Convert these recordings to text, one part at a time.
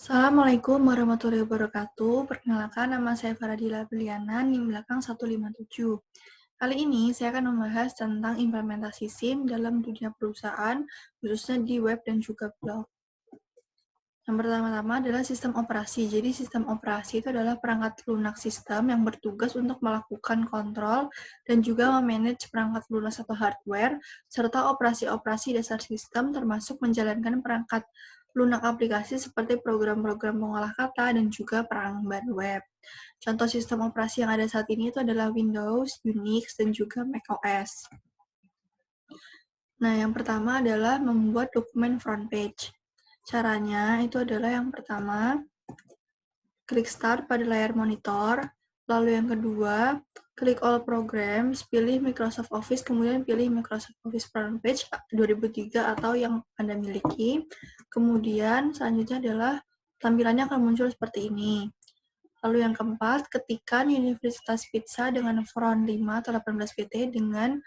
Assalamualaikum warahmatullahi wabarakatuh. Perkenalkan, nama saya Faradila Briliana, NIM belakang 157. Kali ini saya akan membahas tentang implementasi SIM dalam dunia perusahaan, khususnya di web dan juga blog. Yang pertama-tama adalah sistem operasi. Jadi sistem operasi itu adalah perangkat lunak sistem yang bertugas untuk melakukan kontrol dan juga memanage perangkat lunak atau hardware, serta operasi-operasi dasar sistem termasuk menjalankan perangkat lunak aplikasi seperti program-program pengolah kata dan juga perangkat web. Contoh sistem operasi yang ada saat ini itu adalah Windows, Unix, dan juga macOS. Nah, yang pertama adalah membuat dokumen front page. Caranya itu adalah yang pertama, klik Start pada layar monitor, lalu yang kedua, klik All Programs, pilih Microsoft Office, kemudian pilih Microsoft Office Front Page 2003 atau yang Anda miliki. Kemudian selanjutnya adalah tampilannya akan muncul seperti ini. Lalu yang keempat, ketikkan Universitas Pizza dengan font 5 atau 18 pt dengan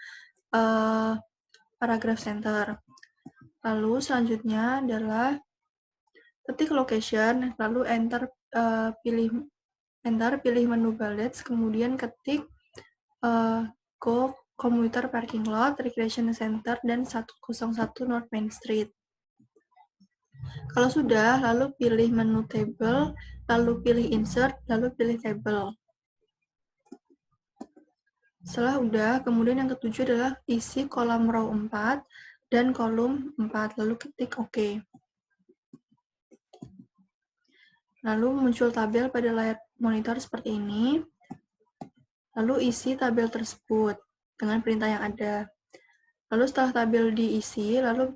paragraf center. Lalu selanjutnya adalah ketik location, lalu pilih menu bullets, kemudian ketik Go Commuter Parking Lot, Recreation Center, dan 101 North Main Street. Kalau sudah, lalu pilih menu table, lalu pilih insert, lalu pilih table. Setelah udah, kemudian yang ketujuh adalah isi kolom row 4 dan kolom 4, lalu ketik OK. Lalu muncul tabel pada layar monitor seperti ini. Lalu isi tabel tersebut dengan perintah yang ada. Lalu setelah tabel diisi, lalu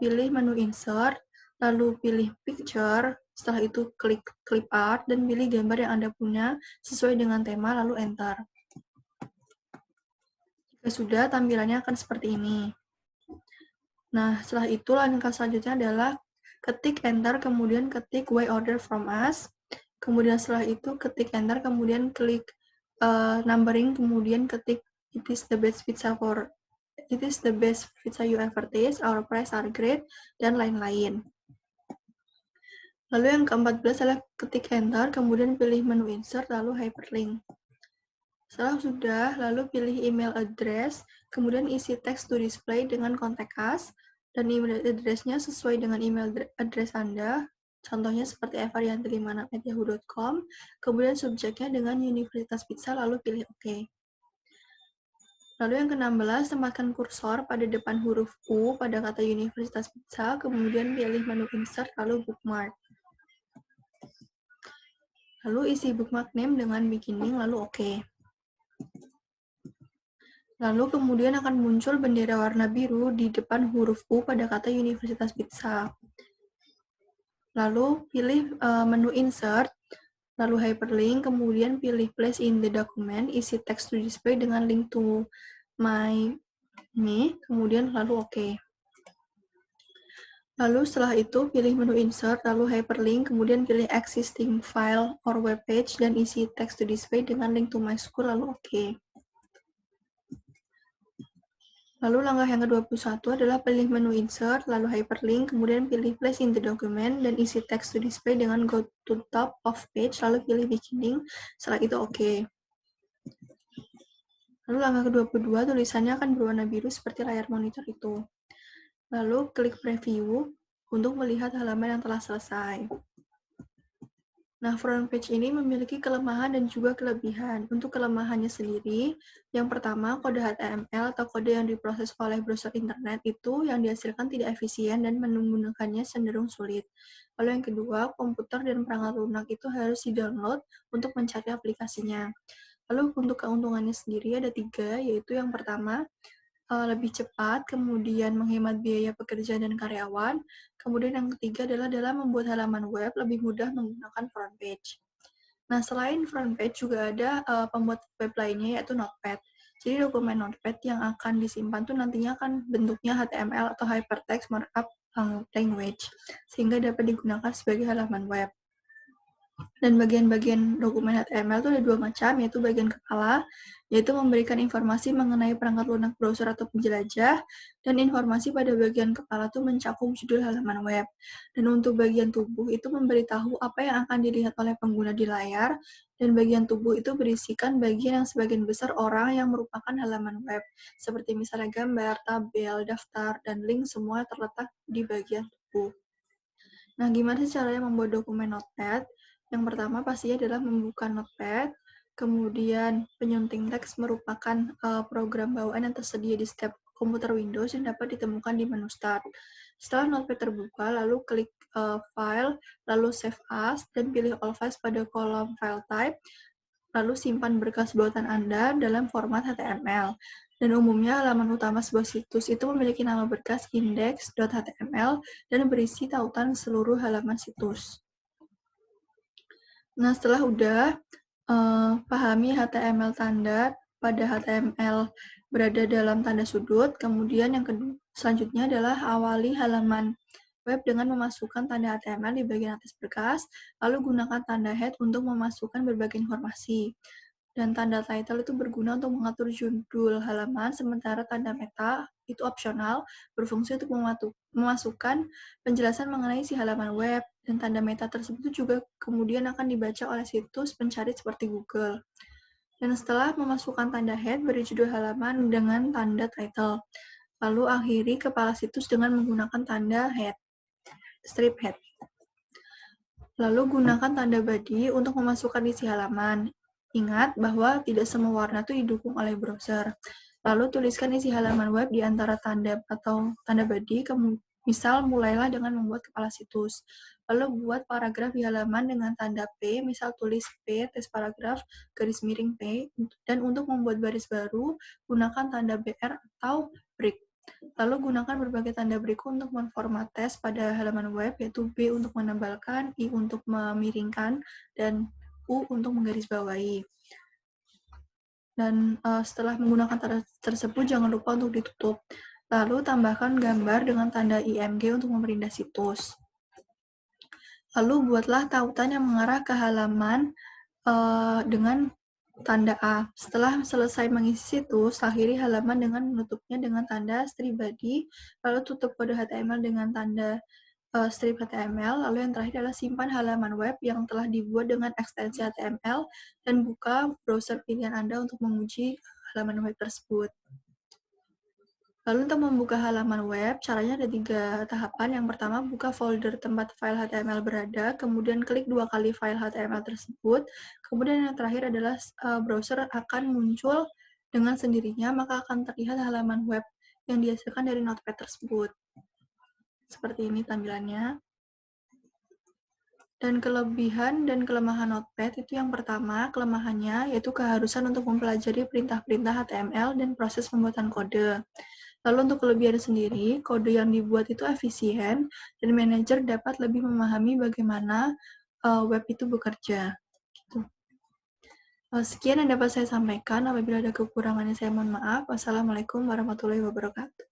pilih menu insert, lalu pilih picture, setelah itu klik clip art, dan pilih gambar yang Anda punya sesuai dengan tema, lalu enter. Jika sudah, tampilannya akan seperti ini. Nah, setelah itu langkah selanjutnya adalah ketik enter, kemudian ketik why order from us, kemudian setelah itu ketik enter, kemudian klik numbering, kemudian ketik it is the best pizza you ever taste, our price are great, dan lain-lain. Lalu yang ke-14 adalah ketik enter, kemudian pilih menu insert, lalu hyperlink. Setelah sudah, lalu pilih email address, kemudian isi teks to display dengan kontak us, dan email address-nya sesuai dengan email address Anda, contohnya seperti evarianti56@yahoo.com, kemudian subjeknya dengan Universitas Pizza, lalu pilih OK. Lalu yang ke-16, tempatkan kursor pada depan huruf U pada kata Universitas Pizza, kemudian pilih menu insert, lalu bookmark. Lalu isi bookmark name dengan beginning, lalu OK. Lalu kemudian akan muncul bendera warna biru di depan huruf U pada kata Universitas Pizza. Lalu pilih menu insert, lalu hyperlink, kemudian pilih place in the document, isi text to display dengan link to me, kemudian lalu OK. Lalu setelah itu pilih menu insert, lalu hyperlink, kemudian pilih existing file or web page, dan isi text to display dengan link to my school, lalu OK. Lalu langkah yang ke-21 adalah pilih menu insert, lalu hyperlink, kemudian pilih place in the document, dan isi text to display dengan go to top of page, lalu pilih beginning, setelah itu OK. Lalu langkah ke-22, tulisannya akan berwarna biru seperti layar monitor itu. Lalu klik preview untuk melihat halaman yang telah selesai. Nah, front page ini memiliki kelemahan dan juga kelebihan. Untuk kelemahannya sendiri, yang pertama, kode HTML atau kode yang diproses oleh browser internet itu yang dihasilkan tidak efisien dan menggunakannya cenderung sulit. Lalu yang kedua, komputer dan perangkat lunak itu harus di-download untuk mencari aplikasinya. Lalu untuk keuntungannya sendiri ada 3, yaitu yang pertama, lebih cepat, kemudian menghemat biaya pekerja dan karyawan, kemudian yang ketiga adalah dalam membuat halaman web lebih mudah menggunakan front page. Nah, selain front page juga ada pembuat web lainnya yaitu Notepad. Jadi dokumen Notepad yang akan disimpan tuh nantinya akan bentuknya HTML atau Hypertext Markup Language, sehingga dapat digunakan sebagai halaman web. Dan bagian-bagian dokumen HTML itu ada dua macam, yaitu bagian kepala, yaitu memberikan informasi mengenai perangkat lunak browser atau penjelajah, dan informasi pada bagian kepala itu mencakup judul halaman web. Dan untuk bagian tubuh itu memberitahu apa yang akan dilihat oleh pengguna di layar, dan bagian tubuh itu berisikan bagian yang sebagian besar orang yang merupakan halaman web, seperti misalnya gambar, tabel, daftar, dan link semua terletak di bagian tubuh. Nah, gimana sih caranya membuat dokumen Notepad? Yang pertama pastinya adalah membuka Notepad, kemudian penyunting teks merupakan program bawaan yang tersedia di setiap komputer Windows yang dapat ditemukan di menu Start. Setelah Notepad terbuka, lalu klik File, lalu Save As, dan pilih All Files pada kolom File Type, lalu simpan berkas buatan Anda dalam format HTML. Dan umumnya halaman utama sebuah situs itu memiliki nama berkas index.html dan berisi tautan seluruh halaman situs. Nah, setelah udah pahami HTML tanda pada HTML berada dalam tanda sudut, kemudian yang selanjutnya adalah awali halaman web dengan memasukkan tanda HTML di bagian atas berkas, lalu gunakan tanda head untuk memasukkan berbagai informasi. Dan tanda title itu berguna untuk mengatur judul halaman, sementara tanda meta itu opsional, berfungsi untuk memasukkan penjelasan mengenai si halaman web, dan tanda meta tersebut juga kemudian akan dibaca oleh situs pencari seperti Google. Dan setelah memasukkan tanda head, beri judul halaman dengan tanda title. Lalu akhiri kepala situs dengan menggunakan tanda head, strip head. Lalu gunakan tanda body untuk memasukkan isi halaman. Ingat bahwa tidak semua warna itu didukung oleh browser. Lalu tuliskan isi halaman web di antara tanda atau tanda body, misal mulailah dengan membuat kepala situs. Lalu buat paragraf di halaman dengan tanda P, misal tulis P, tes paragraf, garis miring P, dan untuk membuat baris baru, gunakan tanda BR atau break. Lalu gunakan berbagai tanda berikut untuk memformat teks pada halaman web, yaitu B untuk menebalkan, I untuk memiringkan, dan U untuk menggarisbawahi. Dan setelah menggunakan tanda tersebut, jangan lupa untuk ditutup. Lalu tambahkan gambar dengan tanda IMG untuk memperindah situs. Lalu buatlah tautan yang mengarah ke halaman dengan tanda A. Setelah selesai mengisi situs, akhiri halaman dengan menutupnya dengan tanda strip body, lalu tutup kode HTML dengan tanda strip HTML, lalu yang terakhir adalah simpan halaman web yang telah dibuat dengan ekstensi HTML, dan buka browser pilihan Anda untuk menguji halaman web tersebut. Lalu untuk membuka halaman web, caranya ada 3 tahapan. Yang pertama, buka folder tempat file HTML berada, kemudian klik 2 kali file HTML tersebut, kemudian yang terakhir adalah browser akan muncul dengan sendirinya, maka akan terlihat halaman web yang dihasilkan dari Notepad tersebut. Seperti ini tampilannya. Dan kelebihan dan kelemahan Notepad itu yang pertama, kelemahannya yaitu keharusan untuk mempelajari perintah-perintah HTML dan proses pembuatan kode. Lalu untuk kelebihan sendiri, kode yang dibuat itu efisien dan manajer dapat lebih memahami bagaimana web itu bekerja. Gitu. Sekian yang dapat saya sampaikan. Apabila ada kekurangannya saya mohon maaf. Wassalamualaikum warahmatullahi wabarakatuh.